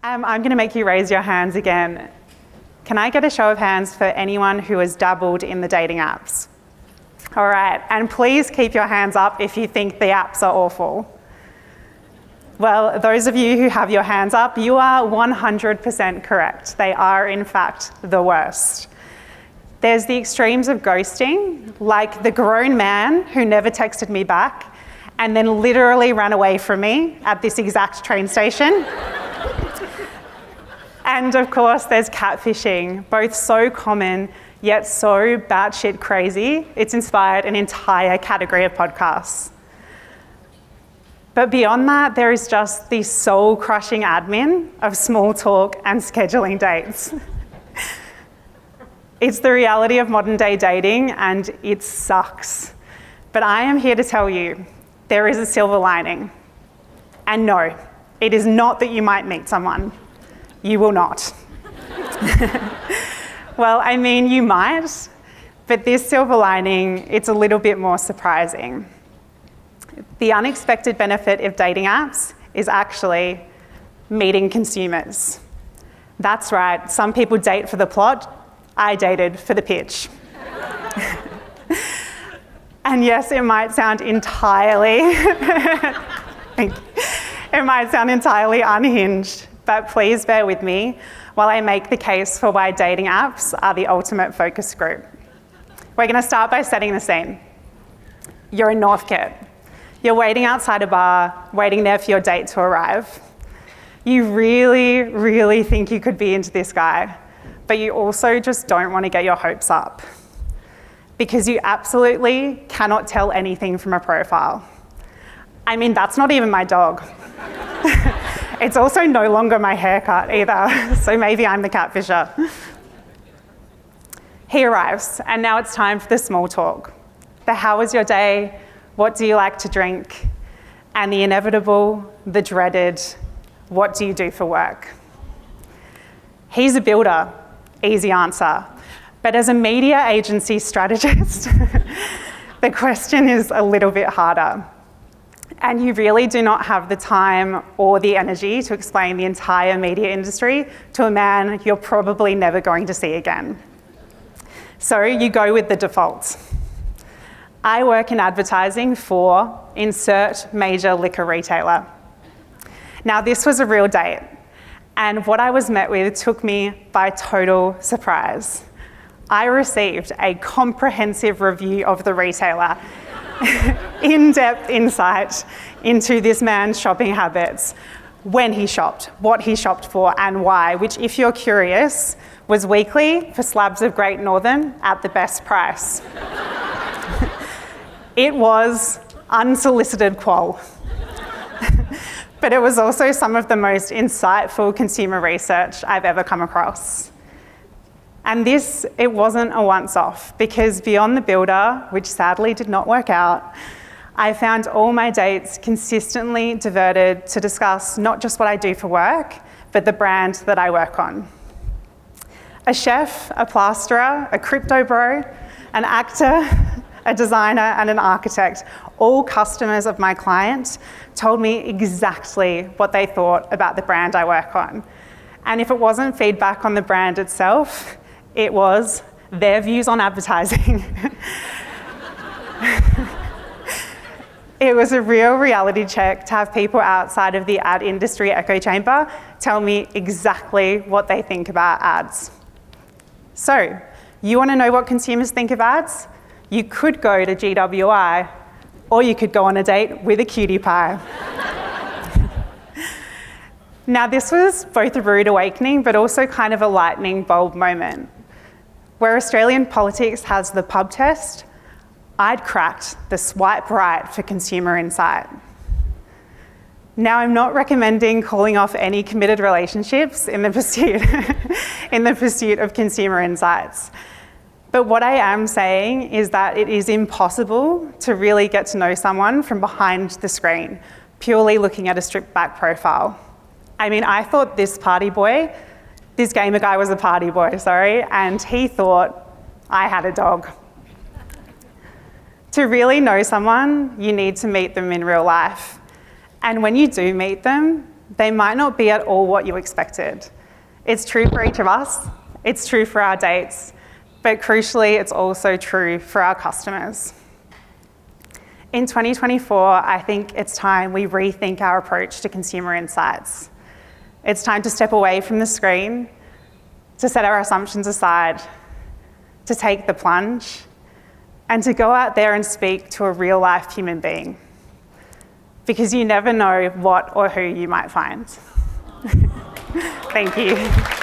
I'm going to make you raise your hands again. Can I get a show of hands for anyone who has dabbled in the dating apps? All right, and please keep your hands up if you think the apps are awful. Well, those of you who have your hands up, you are 100% correct. They are, in fact, the worst. There's the extremes of ghosting, like the grown man who never texted me back and then literally ran away from me at this exact train station. And of course, there's catfishing, both so common, yet so batshit crazy, it's inspired an entire category of podcasts. But beyond that, there is just the soul-crushing admin of small talk and scheduling dates. It's the reality of modern day dating, and it sucks. But I am here to tell you, there is a silver lining. And no, it is not that you might meet someone. You will not. Well, I mean, you might, but this silver lining, it's a little bit more surprising. The unexpected benefit of dating apps is actually meeting consumers. That's right, some people date for the plot. I dated for the pitch. And yes, it might sound entirely unhinged, but please bear with me while I make the case for why dating apps are the ultimate focus group. We're going to start by setting the scene. You're in Northcote. You're waiting outside a bar, waiting there for your date to arrive. You really, really think you could be into this guy, but you also just don't want to get your hopes up because you absolutely cannot tell anything from a profile. I mean, that's not even my dog. It's also no longer my haircut either, so maybe I'm the catfisher. He arrives, and now it's time for the small talk. The how was your day? What do you like to drink? And the inevitable, the dreaded, what do you do for work? He's a builder, easy answer. But as a media agency strategist, the question is a little bit harder. And you really do not have the time or the energy to explain the entire media industry to a man you're probably never going to see again. So you go with the default. I work in advertising for insert major liquor retailer. Now, this was a real date, and what I was met with took me by total surprise. I received a comprehensive review of the retailer, in-depth insight into this man's shopping habits, when he shopped, what he shopped for, and why, which, if you're curious, was weekly for slabs of Great Northern at the best price. It was unsolicited qual. But it was also some of the most insightful consumer research I've ever come across. And this, it wasn't a once-off, because beyond the builder, which sadly did not work out, I found all my dates consistently diverted to discuss not just what I do for work, but the brand that I work on. A chef, a plasterer, a crypto bro, an actor, a designer, and an architect, all customers of my client, told me exactly what they thought about the brand I work on. And if it wasn't feedback on the brand itself, it was their views on advertising. It was a real reality check to have people outside of the ad industry echo chamber tell me exactly what they think about ads. So, you want to know what consumers think of ads? You could go to GWI, or you could go on a date with a cutie pie. Now, this was both a rude awakening, but also kind of a lightning bulb moment. Where Australian politics has the pub test, I'd cracked the swipe right for consumer insight. Now, I'm not recommending calling off any committed relationships in the pursuit of consumer insights. But what I am saying is that it is impossible to really get to know someone from behind the screen, purely looking at a stripped back profile. I mean, I thought this gamer guy was a party boy, and he thought I had a dog. To really know someone, you need to meet them in real life. And when you do meet them, They might not be at all what you expected. It's true for each of us, it's true for our dates, but crucially, it's also true for our customers. In 2024, I think it's time we rethink our approach to consumer insights. It's time to step away from the screen, to set our assumptions aside, to take the plunge, and to go out there and speak to a real-life human being. Because you never know what or who you might find. Thank you.